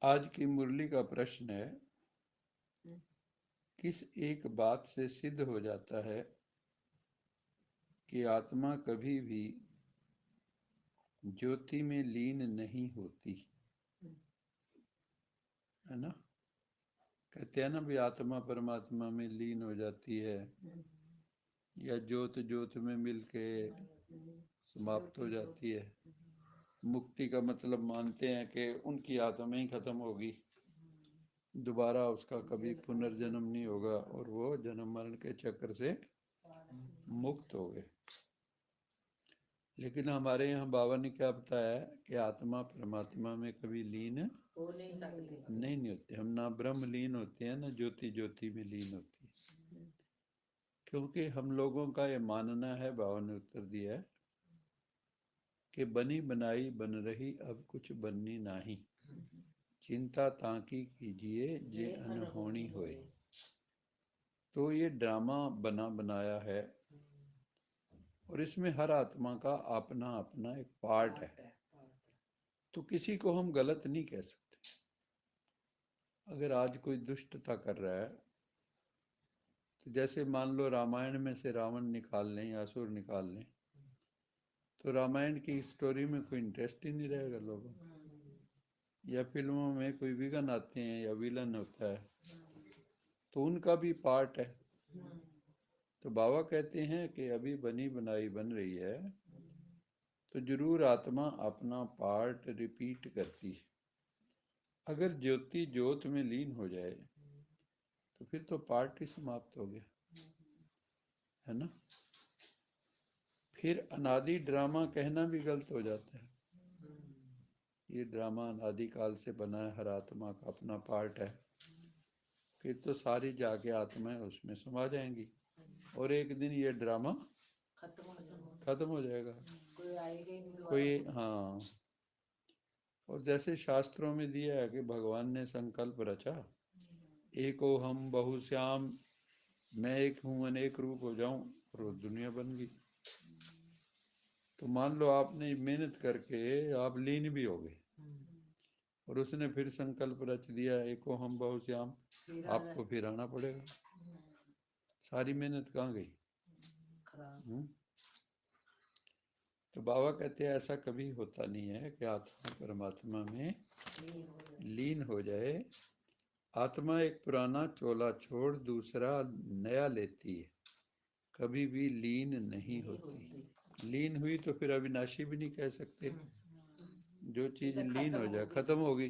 आज की मुरली का प्रश्न है, किस एक बात से सिद्ध हो जाता है कि आत्मा कभी भी ज्योति में लीन नहीं होती? है ना? कहते हैं ना भी आत्मा परमात्मा में लीन हो जाती है या ज्योत ज्योत में मिलके समाप्त हो जाती है। मुक्ति का मतलब मानते हैं कि उनकी आत्मा ही खत्म होगी, दोबारा उसका कभी पुनर्जन्म नहीं होगा और वो जन्म मरण के चक्र से मुक्त हो गए। लेकिन हमारे यहाँ बाबा ने क्या बताया कि आत्मा परमात्मा में कभी लीन हो नहीं सकते। नहीं होते। हम ना ब्रह्म लीन होते हैं ना ज्योति ज्योति में लीन होती है। क्योंकि हम लोगों का ये मानना है, बाबा ने उत्तर दिया है कि बनी बनाई बन रही अब कुछ बननी नहीं, चिंता ताकी कीजिए जे अनहोनी होए। तो ये ड्रामा बना बनाया है और इसमें हर आत्मा का अपना अपना एक पार्ट है, तो किसी को हम गलत नहीं कह सकते। अगर आज कोई दुष्टता कर रहा है, तो जैसे मान लो रामायण में से रावण निकाल लें या असुर निकाल लें, तो रामायण की स्टोरी में कोई इंटरेस्ट ही नहीं रहेगा लोगों को। या फिल्मों में कोई विलन आते हैं या विलन होता है, तो उनका भी पार्ट है। तो बाबा कहते हैं कि अभी बनी बनाई बन रही है, तो जरूर आत्मा अपना पार्ट रिपीट करती है। अगर ज्योति ज्योत में लीन हो जाए तो फिर तो पार्ट ही समाप्त हो गया, है ना? फिर अनादि ड्रामा कहना भी गलत हो जाता है। ये ड्रामा अनादि काल से बना है, हर आत्मा का अपना पार्ट है। फिर तो सारी जाके आत्माएं उसमें समा जाएंगी और एक दिन ये ड्रामा खत्म हो जाएगा। कोई आएगा ही नहीं कोई, दोबारा। हाँ। और जैसे शास्त्रों में दिया है कि भगवान ने संकल्प रचा, एको हम बहुश्याम, मैं एक हूँ अनेक रूप हो जाऊं, और वो दुनिया बन गई। तो मान लो आपने मेहनत करके आप लीन भी हो गए और उसने फिर संकल्प रच दिया एको हम बहुश्याम, आपको फिर आना पड़ेगा। सारी मेहनत कहाँ गई? तो बाबा कहते हैं ऐसा कभी होता नहीं है कि आत्मा परमात्मा में लीन हो जाए। आत्मा एक पुराना चोला छोड़ दूसरा नया लेती है, कभी भी लीन नहीं होती। लीन हुई तो फिर अविनाशी भी नहीं कह सकते। जो चीज लीन हो जाए, खत्म होगी,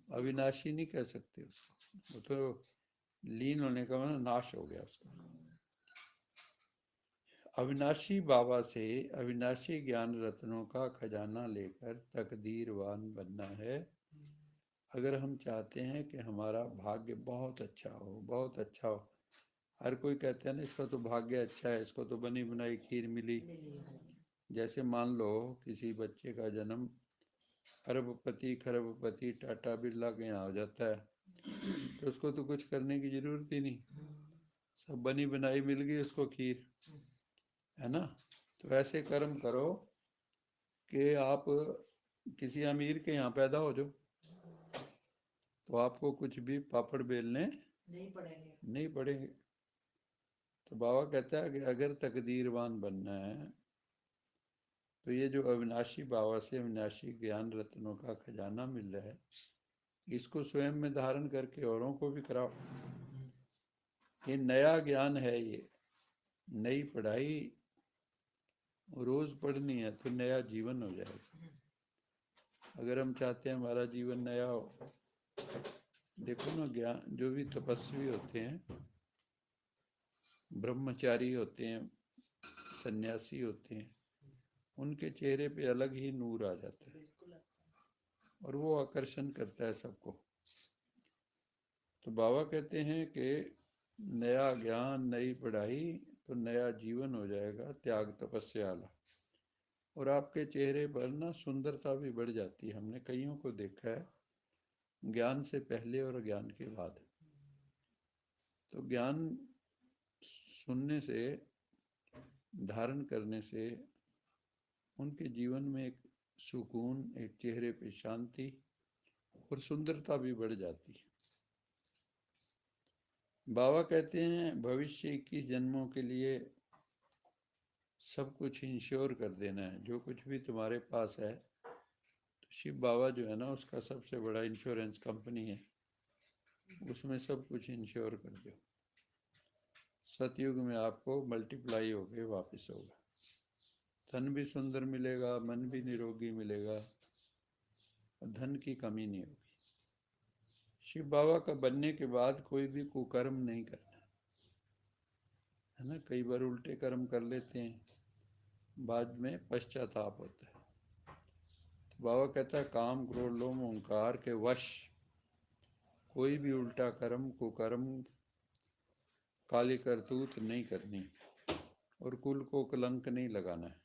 अविनाशी नहीं कह सकते उसको। वो तो लीन होने का मतलब नाश हो गया उसका। अविनाशी बाबा से अविनाशी ज्ञान रत्नों का खजाना लेकर तकदीरवान बनना है। अगर हम चाहते हैं कि हमारा भाग्य बहुत अच्छा हो, बहुत अच्छा हो। हर कोई कहते हैं ना इसका तो भाग्य अच्छा है, इसको तो बनी बनाई खीर मिली। जैसे मान लो किसी बच्चे का जन्म अरबपति खरबपति टाटा बिरला के यहाँ हो जाता है, तो उसको तो कुछ करने की जरूरत ही नहीं, सब बनी बनाई मिल गई उसको खीर, है ना? तो ऐसे कर्म करो कि आप किसी अमीर के यहाँ पैदा हो जाओ, तो आपको कुछ भी पापड़ बेलने नहीं पड़ेंगे। तो बाबा कहता है कि अगर तकदीरवान बनना है, तो ये जो अविनाशी बाबा से अविनाशी ज्ञान रत्नों का खजाना मिल रहा है, इसको स्वयं में धारण करके औरों को भी कराओ। ये नया ज्ञान है, ये नई पढ़ाई रोज पढ़नी है तो नया जीवन हो जाएगा। अगर हम चाहते हैं हमारा जीवन नया हो, देखो ना, ज्ञान जो भी तपस्वी होते हैं, ब्रह्मचारी होते हैं, सन्यासी होते हैं, उनके चेहरे पे अलग ही नूर आ जाता है और वो आकर्षण करता है सबको। तो बाबा कहते हैं कि नया ज्ञान नई पढ़ाई तो नया जीवन हो जाएगा, त्याग तपस्या वाला। और आपके चेहरे पर ना सुंदरता भी बढ़ जाती है। हमने कईयों को देखा है ज्ञान से पहले और ज्ञान के बाद। तो ज्ञान सुनने से, धारण करने से उनके जीवन में एक सुकून, एक चेहरे पे शांति और सुंदरता भी बढ़ जाती है। बाबा कहते हैं भविष्य 21 जन्मों के लिए सब कुछ इंश्योर कर देना है। जो कुछ भी तुम्हारे पास है, तो शिव बाबा जो है ना, उसका सबसे बड़ा इंश्योरेंस कंपनी है, उसमें सब कुछ इंश्योर कर दो। सतयुग में आपको मल्टीप्लाई होके वापस होगा। धन भी सुंदर मिलेगा, मन भी निरोगी मिलेगा, धन की कमी नहीं होगी। शिव बाबा का बनने के बाद कोई भी कुकर्म नहीं करना है ना। कई बार उल्टे कर्म कर लेते हैं, बाद में पश्चाताप होता है। तो बाबा कहता है काम क्रोध लोभ अहंकार के वश कोई भी उल्टा कर्म कुकर्म काली करतूत नहीं करनी, और कुल को कलंक नहीं लगाना है।